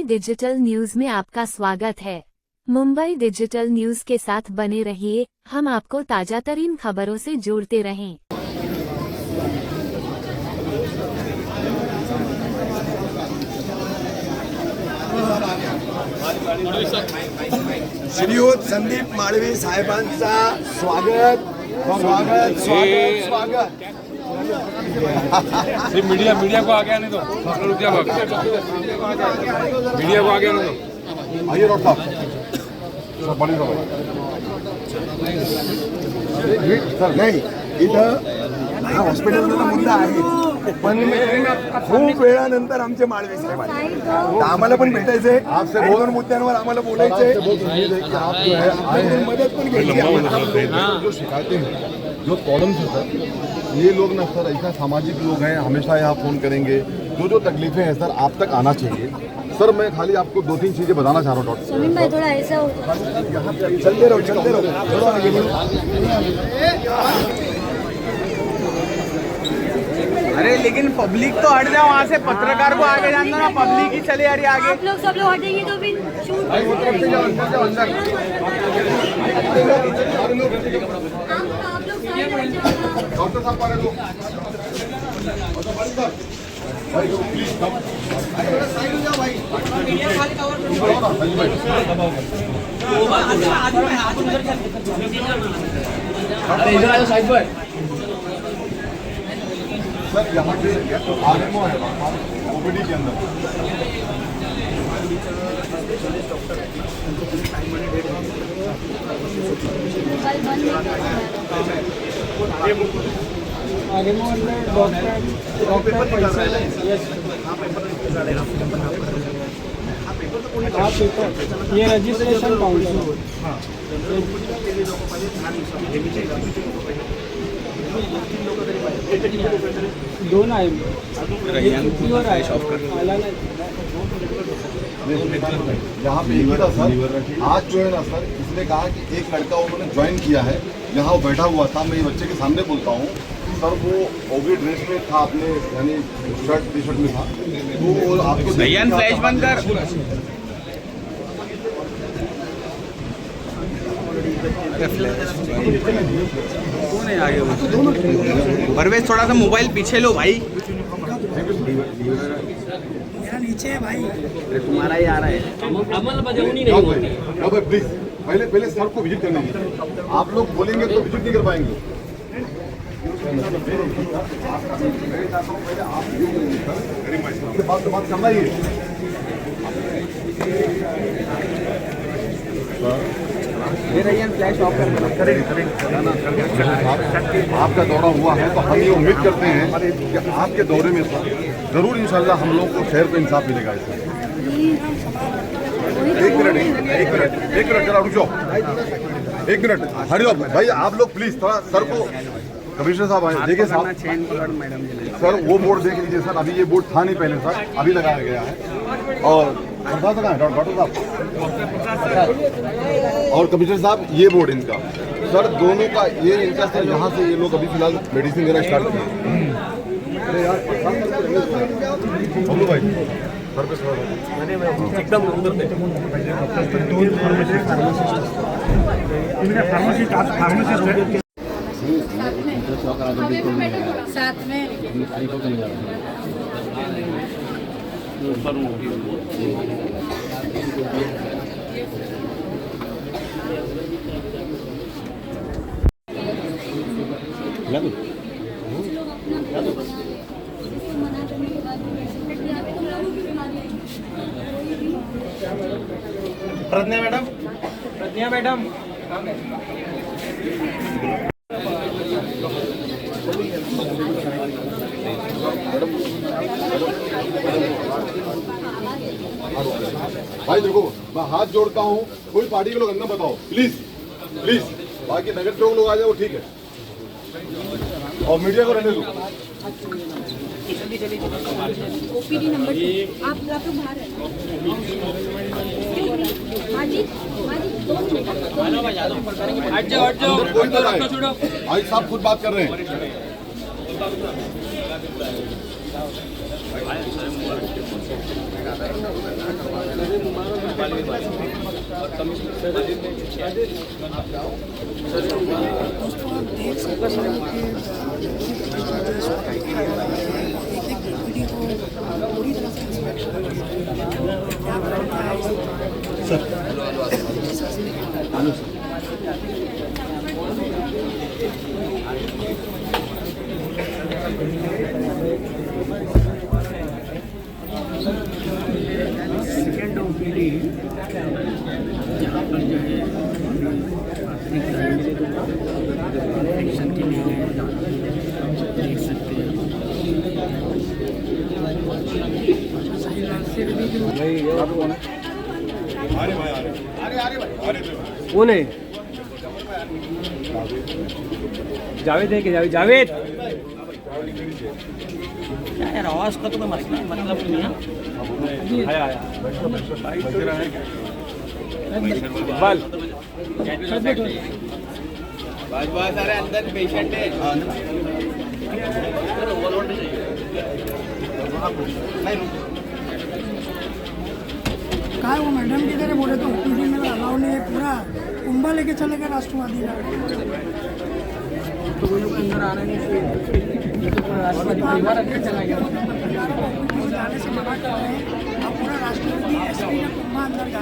Mumbai digital news में आपका स्वागत है। मुंबई डिजिटल न्यूज के साथ बने रहिए, हम आपको ताजा तरीन खबरों से जोड़ते रहें। श्रीयुत संदीप माळवे साहेबांचा स्वागत स्वागत स्वागत स्वागत। मीडिया को आगे आने दो, रुक जा भाग। मीडिया को आगे आने दो। आइए डॉक्टर साहब, बड़ी सर नाही इथं हा हॉस्पिटलचा मुद्दा आहे, पण खूप वेळानंतर आमचे माळवे साहेब आले, तर आम्हाला पण भेटायचंय, दोन मुद्द्यांवर आम्हाला बोलायचंय, मदत पण घ्यायची आम्हाला। जो शिकायतें हैं, जो प्रॉब्लम्स हैं सर, ये लोग ना सर ऐसा सामाजिक लोग हैं, हमेशा यहाँ फ़ोन करेंगे। जो तकलीफें हैं सर आप तक आना चाहिए। सर मैं खाली आपको 2-3 चीज़ें बताना चाह रहा हूँ डॉक्टर। समीम भाई थोड़ा ऐसा हो, चलते रहो थोड़ा आगे बढ़ो। अरे लेकिन पब्लिक तो हट जाओ वहाँ से, पत्रकार को आगे जाना ना, पब्लिक ही चले यार आगे। आप लोग सब लोग हटेंगे तो फिर शूट डॉक्टर साहब पकड़ लो। सर यहाँ पे आरएमओ है ओपीडी के अंदर। ये रजिस्ट्रेशन काउंटर दोन आहे, यहाँ पे एक ही था सर। आज जो है ना सर, इसने कहा कि एक लड़का उन्होंने ज्वाइन किया है, यहाँ वो बैठा हुआ था। मैं ये बच्चे के सामने बोलता हूँ सर, वो ओवरी ड्रेस में था अपने, यानी शर्ट टी शर्ट में था, तो और आपको फ्लैश बंद कर। कौन है आगे? परवेज थोड़ा सा मोबाइल पीछे लो भाई, नीचे है भाई। तुम्हारा ही आ रहा है। प्लीज पहले सर को विजिट करने दीजिए। आप लोग बोलेंगे तो विजिट नहीं कर पाएंगे। बात करना ही फ्लैश ऑफ आपका दौरा हुआ है तो हम ये उम्मीद करते हैं कि आपके दौरे में सर जरूर इंशाल्लाह हम लोग को शहर पे इंसाफ मिलेगा। इससे एक मिनट जरा रुक जाओ, 1 मिनट हरी हो भाई। आप लोग प्लीज थोड़ा सर को, कमिश्नर साहब आए, देखिए साहब सर वो बोर्ड देख लीजिए सर। अभी ये बोर्ड था नहीं पहले सर, अभी लगाया गया है। और डॉक्टर साहब और कमिश्नर साहब, ये बोर्ड इनका सर दोनों का, ये इनका सर यहाँ से ये लोग अभी फिलहाल मेडिसिन वगैरह स्टार्ट किए। अरे यार भाई सर पे एकदम साथ में प्रज्ञा मैडम भाई देखो, मैं हाथ जोड़ता हूँ, कोई पार्टी के लोग अंदर बताओ प्लीज प्लीज। बाकी नगर के लोग आ जाए वो ठीक है, और मीडिया को रहने दो। ओपीडी नंबर 2 आप लोग बाहर हैं। भाई साहब खुद बात कर रहे हैं। सेकेंड ओपीडी यहाँ पर जो है एक्शन के लिए देख सकते हैं। कौन है? जावेद है क्या? जावेद क्या यार, आवाज का तो कोई मतलब नहीं है। आया इकबाल बस अरे अंदर पेशेंट है। कहा वो मैडम की तरह बोले तो ओपीडी में अलाउ नहीं है, पूरा कुंभा लेके चले गए राष्ट्रवादी का। तो वो लोग अंदर आ रहे हैं, राष्ट्रवादी परिवार अंदर चला गया। जाने से मना कर रहे हैं और पूरा राष्ट्रवादी एसपी ने कुंभा अंदर जा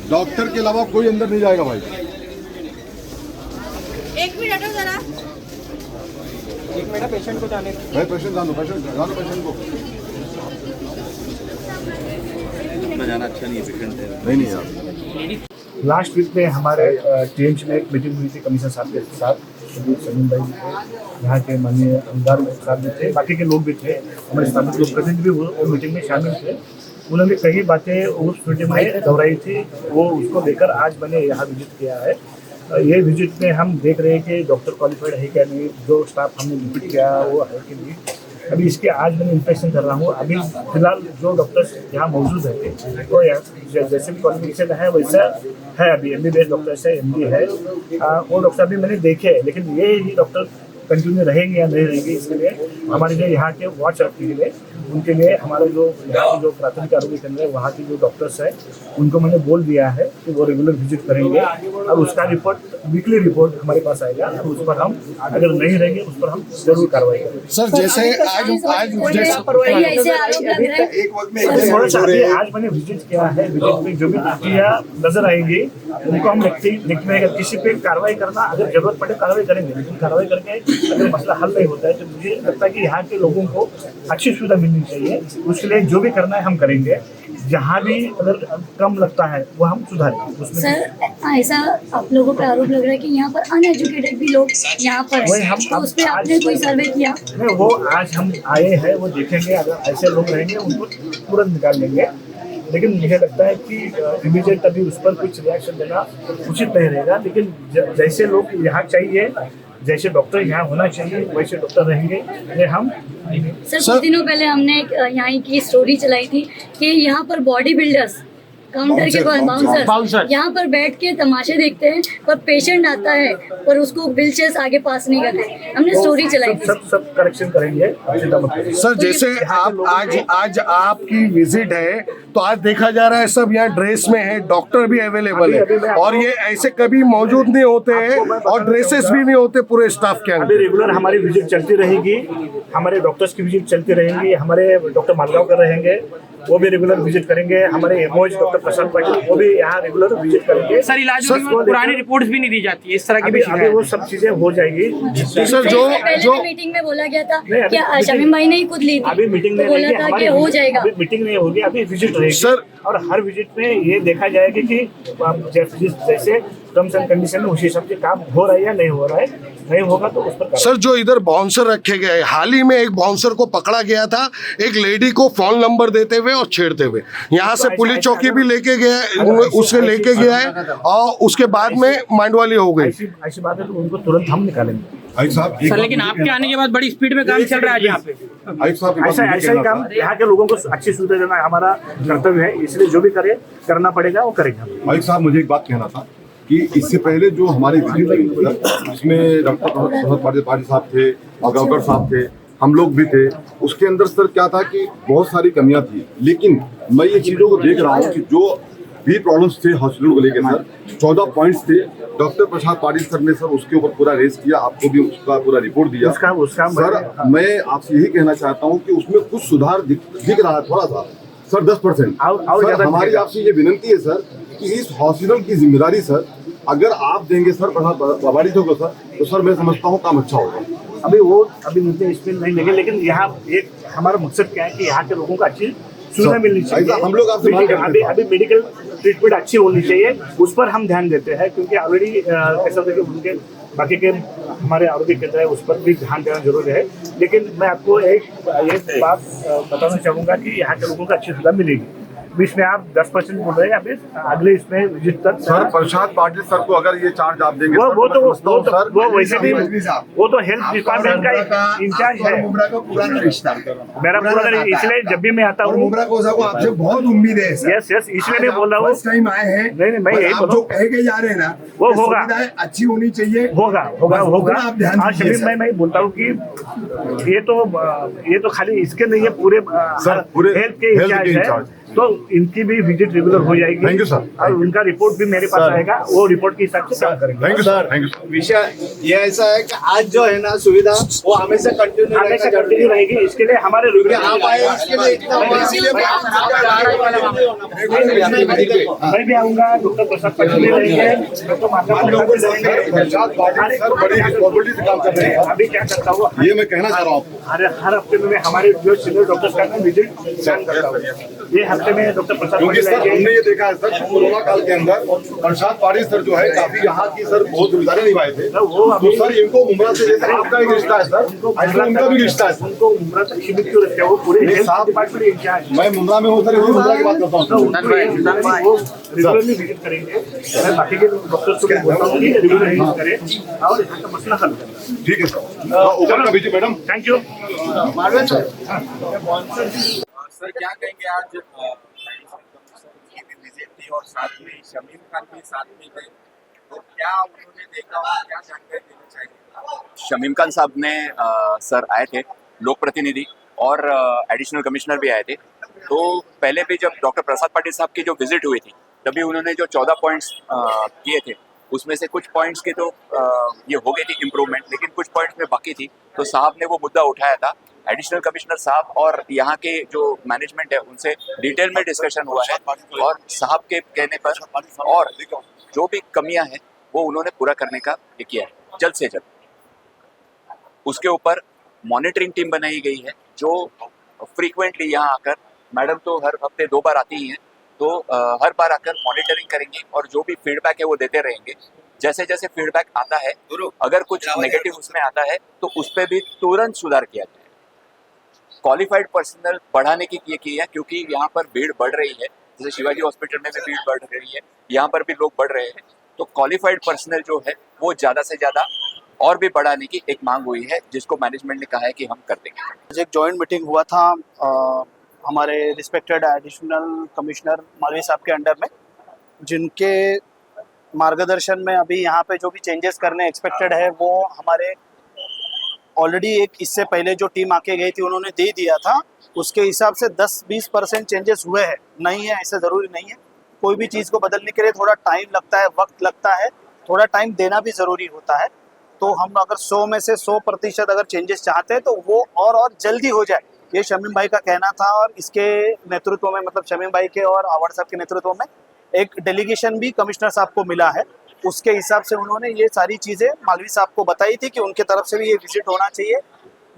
डॉक्टर के अलावा कोई अंदर नहीं जाएगा भाई। एक मिनट हटो जरा। एक मिनट पेशेंट को जाने भाई पेशेंट जानो पेशेंट को जाना अच्छा नहीं है, पेशेंट है नहीं यार। लास्ट वीक में हमारे टीएमसी में एक मीटिंग हुई थी कमिश्नर साहब के साथ, सलीम भाई थे, यहाँ के माननीय अंगार साहब भी थे, बाकी के लोग भी थे, हमारे स्थापित लोग प्रेसिडेंट भी वो मीटिंग में शामिल थे। उन्होंने कई बातें उस मीटिंग में दोहराई थी, वो उसको लेकर आज मैंने यहाँ विजिट किया है। ये विजिट में हम देख रहे हैं कि डॉक्टर क्वालिफाइड है क्या नहीं, जो स्टाफ हमने विजिट किया वो है कि नहीं। अभी इसके आज मैंने इंस्पेक्शन कर रहा हूँ। अभी फिलहाल जो डॉक्टर्स यहाँ मौजूद है तो जैसे भी क्वालिफिकेशन है वैसा है, अभी MBBS डॉक्टर्स है, MD है, वो डॉक्टर अभी मैंने देखे हैं, लेकिन ये ही डॉक्टर कंटिन्यू रहेंगे या नहीं रहेंगे, इसके लिए हमारे जो यहाँ के वॉच रखने के लिए उनके लिए हमारे जो यहाँ के जो प्राथमिक आरोग्य केंद्र है वहाँ के जो डॉक्टर्स हैं उनको मैंने बोल दिया है कि वो रेगुलर विजिट करेंगे और उसका रिपोर्ट वीकली रिपोर्ट हमारे पास आएगा और उस पर हम अगर नहीं रहेंगे उस पर हम जरूर कार्रवाई करेंगे। सर जैसे आज थोड़ा सा आज मैंने विजिट किया है, विजिट में जो भी त्रुटियां नजर आएंगी उनको हम लिखते हैं। किसी पे कार्रवाई करना अगर जरूरत पड़े कार्रवाई करेंगे, लेकिन कार्रवाई करके अगर मसला हल नहीं होता है तो मुझे लगता है कि यहाँ के लोगों को अच्छी सुविधा मिलनी चाहिए। उसके लिए जो भी करना है हम करेंगे, जहाँ भी अगर कम लगता है वो हम सुधारेंगे। उसमें सर ऐसा आप लोगों पे आरोप लग रहा है कि यहाँ पर अनएजुकेटेड भी लोग यहाँ पर हैं, तो उस पर आपने कोई सर्वे किया? नहीं, वो आज हम आए हैं, वो देखेंगे, अगर ऐसे लोग रहेंगे उनको तुरंत निकाल लेंगे। लेकिन मुझे लगता है कि इमीडिएट अभी उस पर कुछ रिएक्शन देना उचित नहीं रहेगा। लेकिन जैसे लोग यहाँ चाहिए, जैसे डॉक्टर यहाँ होना चाहिए वैसे डॉक्टर रहेंगे, ये हम। सर कुछ दिनों पहले हमने एक यहाँ की स्टोरी चलाई थी कि यहाँ पर बॉडी बिल्डर्स काउंटर के पास बाउंसर यहाँ पर बैठ के तमाशे देखते हैं, पर पेशेंट आता है और उसको व्हीलचेयर आगे पास नहीं करते। हमने स्टोरी चलाई थी। सब करेक्शन करेंगे। सर जैसे आप आज आपकी विजिट है तो आज देखा जा रहा है सब यहाँ ड्रेस में है, डॉक्टर भी अवेलेबल है और ये ऐसे कभी मौजूद नहीं होते हैं और ड्रेसेस भी नहीं होते पूरे स्टाफ के अंदर। रेगुलर हमारी विजिट चलती रहेगी, हमारे डॉक्टर्स की विजिट चलती रहेंगी, हमारे डॉक्टर मालगांवकर रहेंगे वो भी रेगुलर विजिट करेंगे, हमारे एमओएच डॉक्टर प्रशांत पाटिल वो भी यहाँ रेगुलर विजिट करेंगे। सर इलाज में पुरानी रिपोर्ट्स भी नहीं दी जाती है, इस तरह की भी अभी वो सब चीजें हो जाएगी। सर जो मीटिंग में बोला गया था कि शमीम भाई ने ही खुद ली थी, अभी मीटिंग में बोला था कि हो जाएगा। मीटिंग नहीं होगी, अभी विजिट रहेगी सर और हर विजिट में ये देखा जाएगा कि जैसे टर्म्स एंड कंडीशन में उस हिसाब से काम हो रहा है या नहीं हो रहा है, नहीं होगा तो उस पर सर जो इधर बाउंसर रखे गए, हाल ही में एक बाउंसर को पकड़ा गया था एक लेडी को फोन नंबर देते हुए और छेड़ते हुए, यहाँ से पुलिस चौकी भी लेके गया है, उससे लेके गया है और उसके बाद में मांडवाली हो गई। ऐसी बात है तो उनको तुरंत हम निकालेंगे। सर लेकिन आपके आने के बाद बड़ी स्पीड में काम चल रहा है यहाँ पे। ऐसा ही काम यहाँ के लोगों को अच्छी सुविधा देना हमारा कर्तव्य है, इसलिए जो भी करना पड़ेगा वो करेंगे। भाई साहब मुझे एक बात कहना था कि इससे पहले जो हमारे उसमें डॉक्टर प्रसाद पाटिल साहब थे, अगावकर साहब थे, हम लोग भी थे, उसके अंदर सर क्या था कि बहुत सारी कमियां थी, लेकिन मैं ये चीजों को देख रहा हूँ कि जो भी प्रॉब्लम्स थे हॉस्पिटल को लेकर सर 14 पॉइंट्स थे, डॉक्टर प्रसाद पाटिल सर ने सर उसके ऊपर पूरा रेस किया, आपको भी उसका पूरा रिपोर्ट दिया। सर मैं आपसे यही कहना चाहता हूँ कि उसमें कुछ सुधार दिख रहा है थोड़ा सा सर, 10%। हमारी आपसे ये विनती है सर कि इस हॉस्पिटल की जिम्मेदारी सर अगर आप देंगे सर प्रसाद पाटिल को सर, तो सर मैं समझता हूँ काम अच्छा होगा। अभी मुझे इसमें नहीं लगे, लेकिन यहाँ एक हमारा मकसद क्या है कि यहाँ के लोगों को अच्छी सुविधा मिलनी चाहिए। हम लोग आपसे अभी मेडिकल ट्रीटमेंट अच्छी होनी चाहिए, उस पर हम ध्यान देते हैं, क्योंकि ऑलरेडी ऐसा होता है कि उनके बाकी के हमारे आरोग्य केंद्र है उस पर भी ध्यान देना जरूरी है। लेकिन मैं आपको एक बात बताना चाहूँगा कि यहाँ के लोगों को अच्छी सुविधा मिलेगी। इसमें आप 10% बोल रहे हैं, अभी अगले इसमें विजिट तक सर प्रसाद पाटिल सर को अगर ये चार्ज आप देंगे वो वैसे भी वो तो हेल्थ डिपार्टमेंट का इंचार्ज है। पुराना रिश्ता मेरा पूरा, इसलिए जब भी मैं आता हूँ आपसे बहुत उम्मीद है। यस इसलिए मैं बोल रहा हूँ, फर्स्ट टाइम आए हैं। नहीं मैं यही जो कह के जा रहे हैं ना वो होगा, अच्छी होनी चाहिए, होगा। आप ध्यान दीजिए। मैं बोलता हूँ कि ये तो खाली इसके नहीं है, पूरे हेल्थ के इंचार्ज है, तो इनकी भी विजिट रेगुलर हो जाएगी। Thank you sir. और उनका रिपोर्ट भी मेरे पास आएगा, वो रिपोर्ट के हिसाब से काम करेंगे। Thank you sir. Thank you. विषय ये ऐसा है कि आज जो है ना सुविधा वो हमेशा कंटिन्यू रहेगी। इसके लिए हमारे आप आए इसके लिए इतना मैं भी आऊँगा, डॉक्टर प्रसाद पाटिल भी रहेंगे, डॉक्टर काम कर रहे हैं। अभी क्या करता हूँ, ये मैं कहना चाह रहा हूँ हर हफ्ते में मैं हमारे जो सीनियर डॉक्टर्स का विजिट करता हूँ। ये हफ्ते में डॉक्टर प्रसाद क्योंकि सर हमने ये देखा है सर कोरोना काल के अंदर प्रसाद पाटिल सर जो है काफी यहाँ की सर बहुत जिम्मेदारी निभाए थे, तो सर इनको मुमरा से जैसे आपका एक रिश्ता है सर, ऐसा उनका भी रिश्ता है। उनको मुमरा तक सीमित क्यों रखते हैं, वो पूरे हेल्थ डिपार्टमेंट इंचार्ज। मैं मुमरा में हूँ सर, इसलिए मुमरा की बात करता हूँ। वो रेगुलरली विजिट करेंगे, मैं बाकी के डॉक्टर्स को भी बोलता हूँ कि रेगुलर विजिट करें और यहाँ का मसला हल करें। ठीक है सर, ऊपर का visit madam. Thank you. Sir क्या कहेंगे आज विजिट थी और साथ में शमीम खान भी साथ में थे, तो क्या उन्होंने देखा और क्या जानकारी देना चाहिए? शमीम खान साहब ने सर आए थे, लोक प्रतिनिधि और एडिशनल कमिश्नर भी आए थे। तो पहले भी जब डॉक्टर प्रसाद पाटिल साहब की जो विजिट हुई थी तभी उन्होंने जो 14 पॉइंट्स किए थे उसमें से कुछ पॉइंट्स के तो ये हो गई थी इम्प्रूवमेंट, लेकिन कुछ पॉइंट्स में बाकी थी। तो साहब ने वो मुद्दा उठाया था, एडिशनल कमिश्नर साहब और यहाँ के जो मैनेजमेंट है उनसे डिटेल में डिस्कशन हुआ है और साहब के कहने पर और जो भी कमियां हैं वो उन्होंने पूरा करने का ये किया है जल्द से जल्द। उसके ऊपर मॉनिटरिंग टीम बनाई गई है जो फ्रीक्वेंटली यहाँ आकर, मैडम तो हर हफ्ते 2 बार आती ही हैं, तो हर बार आकर मॉनिटरिंग करेंगे और जो भी फीडबैक है वो देते रहेंगे। जैसे जैसे फीडबैक आता है, अगर कुछ नेगेटिव उसमें आता है तो उस पर भी तुरंत सुधार किया जाए। क्वालिफाइड पर्सनल बढ़ाने की ये की है क्योंकि यहाँ पर भीड़ बढ़ रही है, जैसे शिवाजी हॉस्पिटल में भी भीड़ बढ़ रही है, यहाँ पर भी लोग बढ़ रहे हैं, तो क्वालिफाइड पर्सनल जो है वो ज़्यादा से ज़्यादा और भी बढ़ाने की एक मांग हुई है, जिसको मैनेजमेंट ने कहा है कि हम कर देंगे। एक जॉइंट मीटिंग हुआ था हमारे रिस्पेक्टेड एडिशनल कमिश्नर मालवी साहब के अंडर में, जिनके मार्गदर्शन में अभी यहाँ पे जो भी चेंजेस करने एक्सपेक्टेड है वो हमारे ऑलरेडी एक इससे पहले जो टीम आके गई थी उन्होंने दे दिया था, उसके हिसाब से 10-20% चेंजेस हुए हैं। नहीं है ऐसे ज़रूरी नहीं है, कोई भी चीज़ को बदलने के लिए थोड़ा टाइम लगता है, वक्त लगता है, थोड़ा टाइम देना भी ज़रूरी होता है। तो हम अगर 100 में से 100% अगर चेंजेस चाहते हैं तो वो और जल्दी हो जाए, ये शमीम भाई का कहना था। और इसके नेतृत्व में, मतलब शमीम भाई के और आवाड़ साहब के नेतृत्व में एक डेलीगेशन भी कमिश्नर साहब को मिला है, उसके हिसाब से उन्होंने ये सारी चीज़ें मालवी साहब को बताई थी कि उनके तरफ से भी ये विजिट होना चाहिए।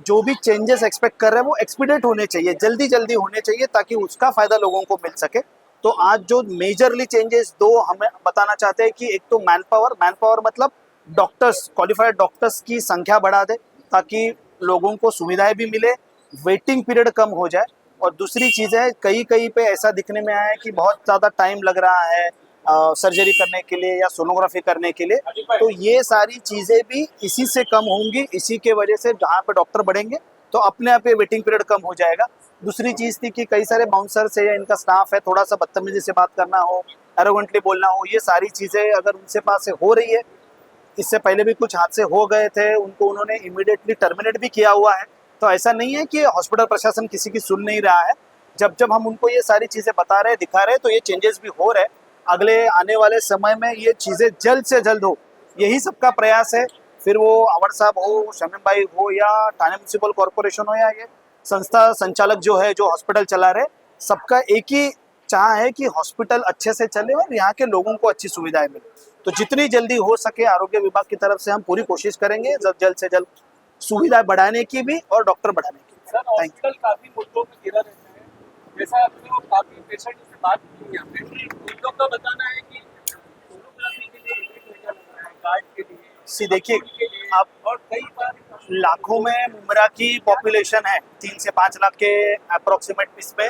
जो भी चेंजेस एक्सपेक्ट कर रहे हैं वो एक्सपीडिएट होने चाहिए, जल्दी होने चाहिए, ताकि उसका फ़ायदा लोगों को मिल सके। तो आज जो मेजरली चेंजेस दो हमें बताना चाहते हैं कि एक तो मैन पावर मतलब डॉक्टर्स, क्वालिफाइड डॉक्टर्स की संख्या बढ़ा दे ताकि लोगों को सुविधाएं भी मिले, वेटिंग पीरियड कम हो जाए। और दूसरी चीज़ है, कहीं कहीं पे ऐसा दिखने में आया है कि बहुत ज़्यादा टाइम लग रहा है सर्जरी करने के लिए या सोनोग्राफी करने के लिए, तो ये सारी चीज़ें भी इसी से कम होंगी। इसी के वजह से जहाँ पे डॉक्टर बढ़ेंगे तो अपने आप ये वेटिंग पीरियड कम हो जाएगा। दूसरी चीज़ थी कि कई सारे बाउंसर्स है या इनका स्टाफ है, थोड़ा सा बदतमीजी से बात करना हो, एरोगेंटली बोलना हो, ये सारी चीज़ें अगर उनसे पास से हो रही है, इससे पहले भी कुछ हादसे हो गए थे, उनको उन्होंने इमीडिएटली टर्मिनेट भी किया हुआ है। तो ऐसा नहीं है कि हॉस्पिटल प्रशासन किसी की सुन नहीं रहा है। जब जब हम उनको ये सारी चीज़ें बता रहे हैं, दिखा रहे हैं, तो ये चेंजेस भी हो रहे हैं। अगले आने वाले समय में ये चीज़ें जल्द से जल्द हो, यही सबका प्रयास है। फिर वो अवर साहब हो, शमीम भाई हो, या ठाणे म्यूनसिपल कॉरपोरेशन हो, या ये संस्था संचालक जो है, जो हॉस्पिटल चला रहे, सबका एक ही चाह है कि हॉस्पिटल अच्छे से चले और यहाँ के लोगों को अच्छी सुविधाएं मिले। तो जितनी जल्दी हो सके आरोग्य विभाग की तरफ से हम पूरी कोशिश करेंगे जल्द से जल्द सुविधा बढ़ाने की भी और डॉक्टर बढ़ाने की। Thank you. काफी मुद्दों में घिरा रहता है, जैसा आपने वो काफी पेशेंट से बात की यहाँ पे, उन लोग का बताना है कि सोनोग्राफी के लिए एक महीना लग रहा है, गार्ड के लिए सी देखिए, आप और कई बार लाखों में मुमरा की पॉपुलेशन है, 3 से 5 लाख के अप्रोक्सीमेट इसमें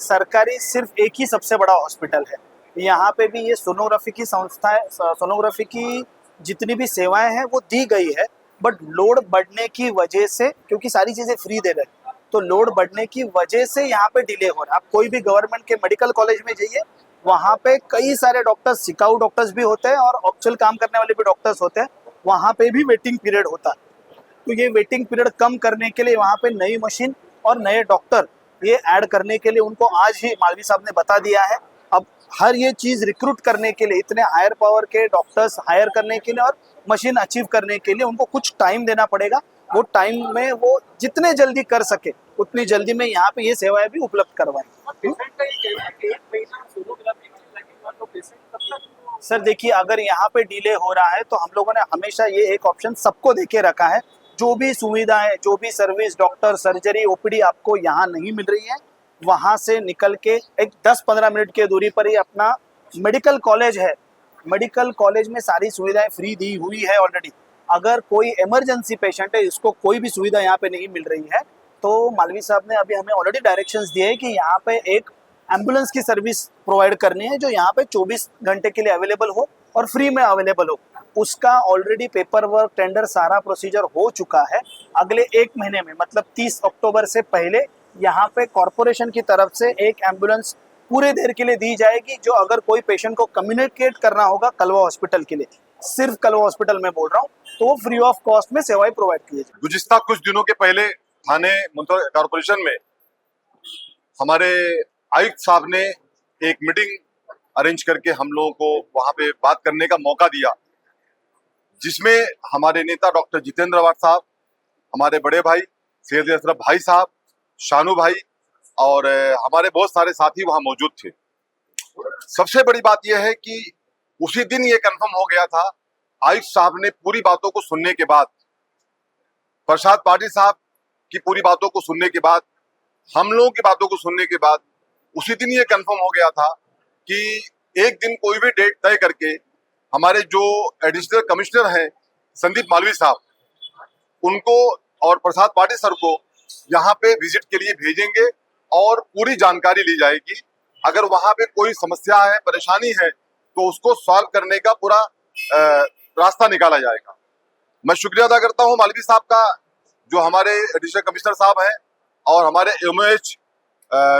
सरकारी सिर्फ एक ही सबसे बड़ा हॉस्पिटल है। यहाँ पे भी ये सोनोग्राफी की संस्था है, सोनोग्राफी की जितनी भी सेवाएं हैं वो दी गई है, बट लोड बढ़ने की वजह से, क्योंकि सारी चीज़ें फ्री दे रहे हैं, तो लोड बढ़ने की वजह से यहाँ पे डिले हो रहा है। आप कोई भी गवर्नमेंट के मेडिकल कॉलेज में जाइए, वहाँ पे कई सारे डॉक्टर्स, सिकाऊ डॉक्टर्स भी होते हैं और एक्चुअल काम करने वाले भी डॉक्टर्स होते हैं, वहाँ पे भी वेटिंग पीरियड होता है। तो ये वेटिंग पीरियड कम करने के लिए वहाँ पे नई मशीन और नए डॉक्टर ये ऐड करने के लिए उनको आज ही मालवी साहब ने बता दिया है। अब हर ये चीज़ रिक्रूट करने के लिए, इतने हायर पावर के डॉक्टर्स हायर करने के लिए और मशीन अचीव करने के लिए उनको कुछ टाइम देना पड़ेगा। वो टाइम में वो जितने जल्दी कर सके उतनी जल्दी में यहाँ पे ये सेवाएं भी उपलब्ध करवाएं। सर देखिए, अगर यहाँ पे डिले हो रहा है तो हम लोगों ने हमेशा ये एक ऑप्शन सबको देके रखा है, जो भी सुविधाएं, जो भी सर्विस, डॉक्टर, सर्जरी, ओपीडी आपको यहाँ नहीं मिल रही है, वहाँ से निकल के एक 10-15 मिनट की दूरी पर ही अपना मेडिकल कॉलेज है, मेडिकल कॉलेज में सारी सुविधाएं फ्री दी हुई है ऑलरेडी। अगर कोई इमरजेंसी पेशेंट है, इसको कोई भी सुविधा यहाँ पे नहीं मिल रही है, तो मालवी साहब ने अभी हमें ऑलरेडी डायरेक्शंस दिए हैं कि यहाँ पे एक एम्बुलेंस की सर्विस प्रोवाइड करनी है, जो यहाँ पे 24 घंटे के लिए अवेलेबल हो और फ्री में अवेलेबल हो। उसका ऑलरेडी पेपर वर्क, टेंडर, सारा प्रोसीजर हो चुका है। अगले 1 महीने में, मतलब 30 अक्टूबर से पहले यहाँ पे कॉरपोरेशन की तरफ से एक एम्बुलेंस पूरे देर के लिए दी जाएगी, जो अगर कोई पेशेंट को कम्युनिकेट करना होगा कलवा हॉस्पिटल के लिए, सिर्फ कलवा हॉस्पिटल में बोल रहा हूँ, तो वो फ्री ऑफ कॉस्ट में सेवाएं प्रोवाइड की जाएगी। गुज़िश्ता कुछ दिनों के पहले थाने मुंसिपल कॉर्पोरेशन में हमारे आयुक्त साहब ने एक मीटिंग अरेंज करके हम लोगों को वहां पे बात करने का मौका दिया, जिसमें हमारे नेता डॉक्टर जितेंद्र अवाड साहब, हमारे बड़े भाई सैयद अशरफ भाई साहब, शानू भाई और हमारे बहुत सारे साथी वहां मौजूद थे। सबसे बड़ी बात यह है कि उसी दिन ये कंफर्म हो गया था, आयुक्त साहब ने पूरी बातों को सुनने के बाद, प्रसाद पाटिल साहब की पूरी बातों को सुनने के बाद, हम लोगों की बातों को सुनने के बाद उसी दिन ये कंफर्म हो गया था कि एक दिन कोई भी डेट तय करके हमारे जो एडिशनल कमिश्नर हैं संदीप मालवी साहब, उनको और प्रसाद पाटिल सर को यहाँ पे विजिट के लिए भेजेंगे और पूरी जानकारी ली जाएगी। अगर वहाँ पे कोई समस्या है, परेशानी है, तो उसको सॉल्व करने का पूरा रास्ता निकाला जाएगा। मैं शुक्रिया अदा करता हूँ मालवी साहब का, जो हमारे एडिशनल कमिश्नर साहब हैं, और हमारे एमओएच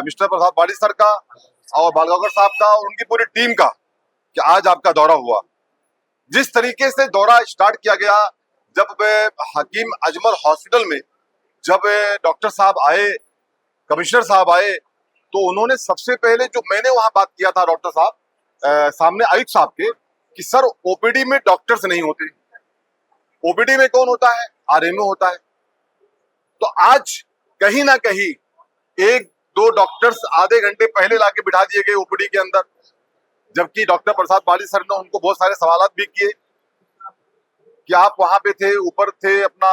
मिस्टर प्रसाद पाटिल सर का और बालगांवकर साहब का और उनकी पूरी टीम का, कि आज आपका दौरा हुआ। जिस तरीके से दौरा स्टार्ट किया गया, जब हकीम अजमल हॉस्पिटल में जब डॉक्टर साहब आए, कमिश्नर साहब आए, तो उन्होंने सबसे पहले जो मैंने वहां बात किया था डॉक्टर साहब सामने आयुक्त साहब के, कि सर ओपीडी में डॉक्टर्स नहीं होते, ओपीडी में कौन होता है? आरएमओ होता है। तो आज कहीं ना कहीं 1-2 डॉक्टर्स आधे घंटे पहले लाके बिठा दिए गए ओपीडी के अंदर, जबकि डॉक्टर प्रसाद पाटिल सर ने उनको बहुत सारे सवाल भी किए कि आप वहां पे थे, ऊपर थे, अपना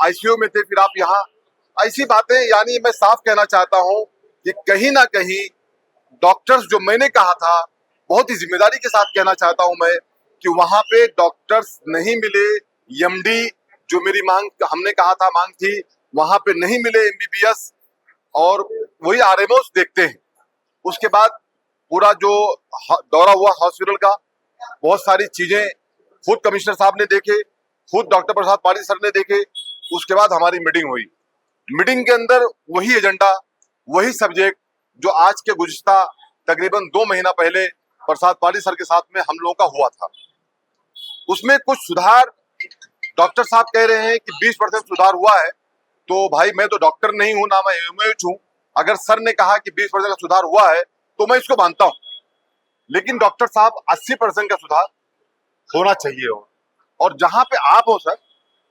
आईसीयू में थे, फिर आप यहाँ, ऐसी बातें। यानी मैं साफ कहना चाहता हूं कि कहीं ना कहीं डॉक्टर्स जो मैंने कहा था, बहुत ही जिम्मेदारी के साथ कहना चाहता हूं मैं कि वहां पे डॉक्टर्स नहीं मिले, एमडी जो मेरी मांग हमने कहा था मांग थी, वहां पे नहीं मिले एमबीबीएस, और वही आरएमओस देखते हैं। उसके बाद पूरा जो दौरा हुआ हॉस्पिटल का, बहुत सारी चीजें खुद कमिश्नर साहब ने देखे, खुद डॉक्टर प्रसाद पाटिल सर ने देखे। उसके बाद हमारी मीटिंग हुई। मीटिंग के अंदर वही एजेंडा, वही सब्जेक्ट जो आज के गुज़िश्ता तकरीबन 2 महीना पहले प्रसाद पाटिल सर के साथ में हम लोगों का हुआ था। उसमें कुछ सुधार डॉक्टर साहब कह रहे हैं कि 20% सुधार हुआ है, तो भाई मैं तो डॉक्टर नहीं हूं, ना मैं एमओएच हूं। अगर सर ने कहा कि 20% का सुधार हुआ है तो मैं इसको मानता हूं, लेकिन डॉक्टर साहब 80% का सुधार होना चाहिए हो। और जहां पे आप हो सर,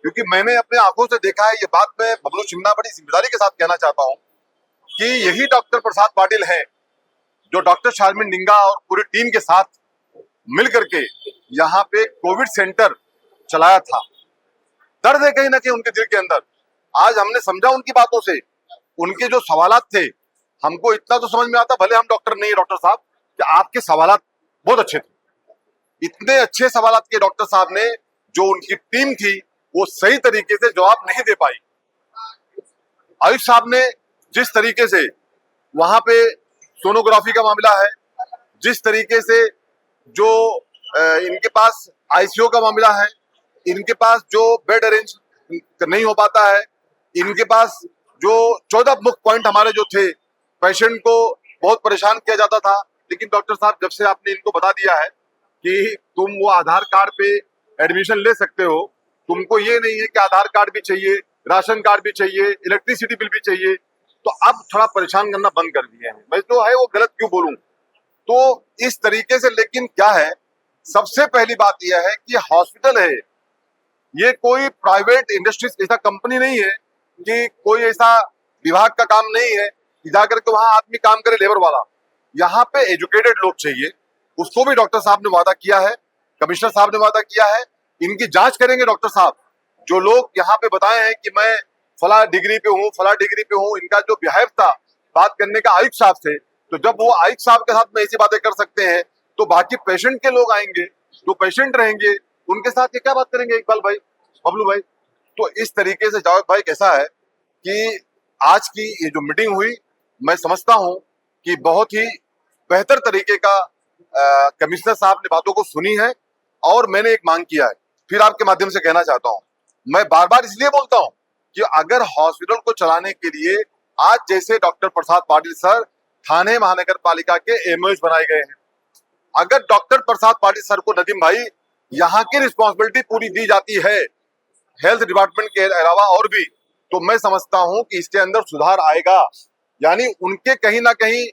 क्योंकि मैंने अपने आंखों से देखा है, ये बात मैं बबलू चिमना बड़ी जिम्मेदारी के साथ कहना चाहता हूं कि यही डॉक्टर प्रसाद पाटिल है जो डॉक्टर शारमिन डिंगा और पूरी टीम के साथ मिल करके यहाँ पे कोविड सेंटर चलाया था। दर्द है कहीं ना कहीं उनके दिल के अंदर। आज हमने समझा उनकी बातों से, उनके जो सवालात थे, हमको इतना तो समझ में आता, भले हम डॉक्टर नहीं है डॉक्टर साहब, कि आपके सवालात बहुत अच्छे थे। इतने अच्छे सवालात के डॉक्टर साहब ने, जो उनकी टीम थी, वो सही तरीके से जवाब नहीं दे पाई। आयुष साहब ने जिस तरीके से वहां पे सोनोग्राफी का मामला है, जिस तरीके से जो इनके पास आईसीयू का मामला है, इनके पास जो बेड अरेंज नहीं हो पाता है, इनके पास जो 14 मुख्य पॉइंट हमारे जो थे, पेशेंट को बहुत परेशान किया जाता था, लेकिन डॉक्टर साहब जब से आपने इनको बता दिया है कि तुम वो आधार कार्ड पे एडमिशन ले सकते हो, तुमको ये नहीं है कि आधार कार्ड भी चाहिए, राशन कार्ड भी चाहिए, इलेक्ट्रिसिटी बिल भी चाहिए, तो अब थोड़ा परेशान करना बंद कर दिए हैं। मैं जो है वो गलत क्यों बोलूं, तो इस तरीके से। लेकिन क्या है, सबसे पहली बात यह है कि हॉस्पिटल है, ये कोई प्राइवेट इंडस्ट्रीज ऐसा कंपनी नहीं है, कि कोई ऐसा विभाग का काम नहीं है कि जाकर के वहां आदमी काम करे लेबर वाला। यहाँ पे एजुकेटेड लोग चाहिए, उसको भी डॉक्टर साहब ने वादा किया है, कमिश्नर साहब ने वादा किया है। इनकी जांच करेंगे डॉक्टर साहब। जो लोग यहाँ पे बताए हैं कि मैं फला डिग्री पे हूँ, फला डिग्री पे हूँ, इनका जो बिहेव था बात करने का आयुक्त साहब से, तो जब वो आयुक्त साहब के साथ में ऐसी बातें कर सकते हैं, तो बाकी पेशेंट के लोग आएंगे, जो पेशेंट रहेंगे, उनके साथ ये क्या बात करेंगे इकबाल भाई, बबलू भाई। तो इस तरीके से जावेद भाई कैसा है कि आज की ये जो मीटिंग हुई, मैं समझता हूँ कि बहुत ही बेहतर तरीके का कमिश्नर साहब ने बातों को सुनी है। और मैंने एक मांग किया है, फिर आपके माध्यम से कहना चाहता हूँ, मैं बार बार इसलिए बोलता हूँ कि अगर हॉस्पिटल को चलाने के लिए आज जैसे डॉक्टर प्रसाद पाटिल सर थाने महानगर पालिका के एमओएच बनाए गए हैं, अगर डॉक्टर प्रसाद पाटिल सर को नदीम भाई यहाँ की रिस्पॉन्सिबिलिटी पूरी दी जाती है हेल्थ डिपार्टमेंट के अलावा और भी, तो मैं समझता हूं कि इसके अंदर सुधार आएगा। यानी उनके कहीं ना कहीं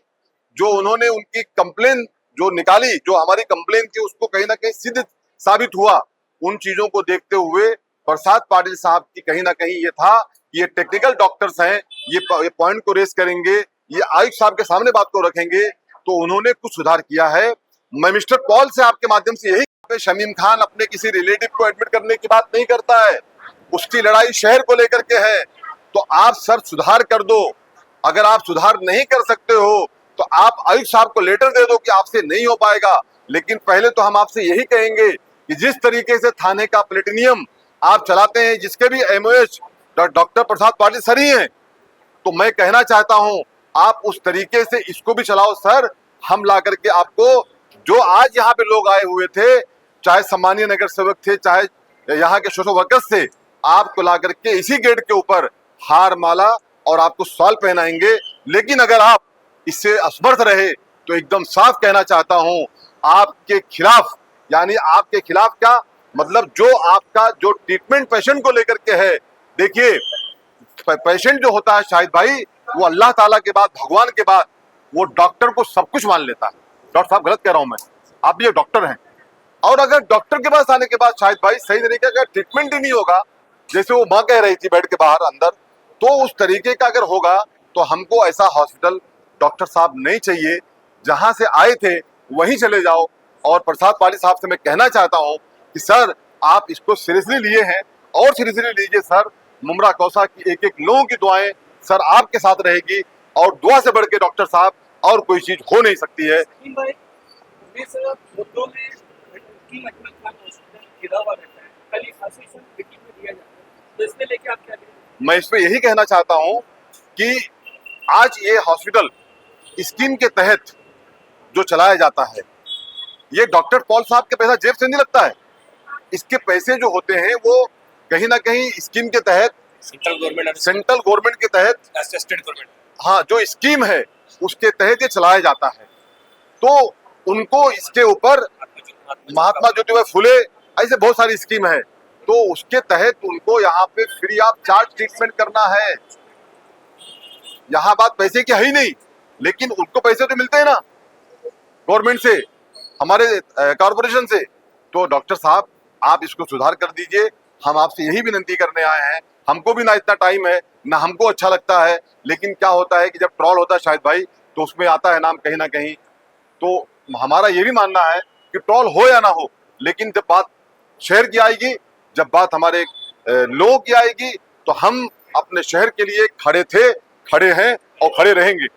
जो उन्होंने उनकी कंप्लेन जो निकाली, जो हमारी कंप्लेन थी, उसको कहीं ना कहीं सिद्ध साबित हुआ। उन चीजों को देखते हुए प्रसाद पाटिल साहब की कहीं ना कहीं ये था कि ये टेक्निकल डॉक्टर्स हैं, ये पॉइंट को रेस करेंगे, ये आयुक्त साहब के सामने बात को रखेंगे, तो उन्होंने कुछ सुधार किया है। मैं मिस्टर पॉल से आपके माध्यम से यही, शमीम खान अपने किसी रिलेटिव को एडमिट करने की बात नहीं करता है, उसकी लड़ाई शहर को लेकर के है। तो आप सर सुधार कर दो। अगर आप सुधार नहीं कर सकते हो तो आप आयुक्त साहब को लेटर दे दो कि आपसे नहीं हो पाएगा। लेकिन पहले तो हम आपसे यही कहेंगे कि जिस तरीके से थाने का प्लेटिनियम आप चलाते हैं, जिसके भी एमओएच डॉक्टर प्रसाद पाटिल सर ही हैं, तो मैं कहना चाहता हूं आप उस तरीके से इसको भी चलाओ सर। हम ला करके आपको, जो आज यहाँ पे लोग आए हुए थे, चाहे सम्मानीय नगर सेवक थे, चाहे यहाँ के सोशल वर्कर्स थे, आपको ला करके इसी गेट के ऊपर हार माला और आपको सॉल पहनाएंगे। लेकिन अगर आप इससे असमर्थ रहे तो एकदम साफ कहना चाहता हूं आपके खिलाफ, यानी आपके खिलाफ क्या मतलब, जो आपका जो ट्रीटमेंट पेशेंट को लेकर के है, देखिए पेशेंट जो होता है शाहिद भाई, वो अल्लाह ताला के बाद, भगवान के बाद, वो डॉक्टर को सब कुछ मान लेता है। डॉक्टर साहब गलत कह रहा हूं मैं, आप ये डॉक्टर हैं। और अगर डॉक्टर के पास आने के बाद शाहिद भाई सही तरीके का ट्रीटमेंट ही नहीं होगा, जैसे वो माँ कह रही थी बेड के बाहर अंदर, तो उस तरीके का अगर होगा तो हमको ऐसा हॉस्पिटल डॉक्टर साहब नहीं चाहिए। जहां से आए थे वहीं चले जाओ। और प्रसाद पाटिल साहब से मैं कहना चाहता हूं कि सर आप इसको सीरियसली लिए हैं और सीरियसली लीजिए सर। मुमरा कौसा की एक एक लोगों की दुआएं सर आपके साथ रहेगी। और दुआ से बढ़ के डॉक्टर साहब और कोई चीज हो नहीं सकती है। लेकिन भाई इस मुद्दों में की अहमद खान हॉस्पिटल गिरा हुआ रहता है, कल आशीष मीटिंग में दिया जाता है, तो इसके लेके आप क्या कहेंगे? मैं इसमें यही कहना चाहता हूं कि आज ये हॉस्पिटल स्कीम के तहत जो चलाया जाता है, ये डॉक्टर पॉल साहब के पैसा जेब से नहीं लगता है। इसके पैसे जो होते हैं वो कहीं ना कहीं स्कीम के तहत, सेंट्रल गवर्नमेंट के तहत, स्टेट गवर्नमेंट, हाँ, जो स्कीम है उसके तहत ये चलाया जाता है। तो उनको इसके ऊपर महात्मा ज्योतिबा फुले, ऐसे बहुत सारी स्कीम है, तो उसके तहत उनको यहाँ पे फ्री ऑफ चार्ज ट्रीटमेंट करना है। यहाँ बात पैसे की है ही नहीं, लेकिन उनको पैसे तो मिलते हैं ना गवर्नमेंट से, हमारे कॉर्पोरेशन से। तो डॉक्टर साहब, आप इसको सुधार कर दीजिए। हम आपसे यही विनती करने आए हैं। हमको भी ना इतना टाइम है, ना हमको अच्छा लगता है, लेकिन क्या होता है कि जब ट्रॉल होता है शायद भाई, तो उसमें आता है नाम कहीं ना कहीं। तो हमारा ये भी मानना है कि ट्रॉल हो या ना हो, लेकिन जब बात शहर की आएगी, जब बात हमारे लोगों की आएगी, तो हम अपने शहर के लिए खड़े थे, खड़े हैं और खड़े रहेंगे।